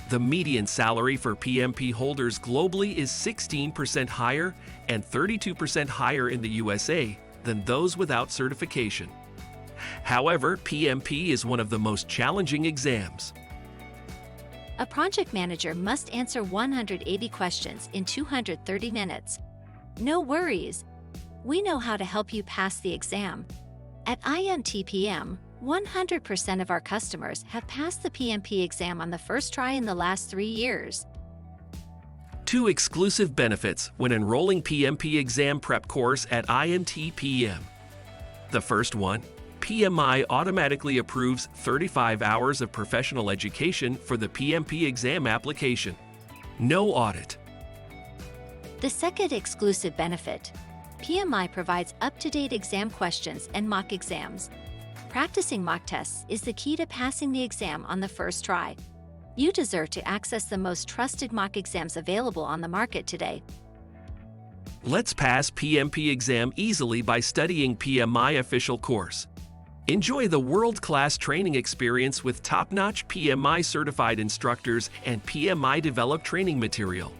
The median salary for PMP holders globally is 16% higher and 32% higher in the USA than those without certification. However, PMP is one of the most challenging exams. A project manager must answer 180 questions in 230 minutes. No worries. We know how to help you pass the exam. At IMTPM, 100% of our customers have passed the PMP exam on the first try in the last 3 years. 2 exclusive benefits when enrolling PMP exam prep course at IMTPM. The first one, PMI automatically approves 35 hours of professional education for the PMP exam application. No audit. The second exclusive benefit, PMI provides up-to-date exam questions and mock exams. Practicing mock tests is the key to passing the exam on the first try. You deserve to access the most trusted mock exams available on the market today. Let's pass PMP exam easily by studying PMI official course. Enjoy the world-class training experience with top-notch PMI-certified instructors and PMI-developed training material.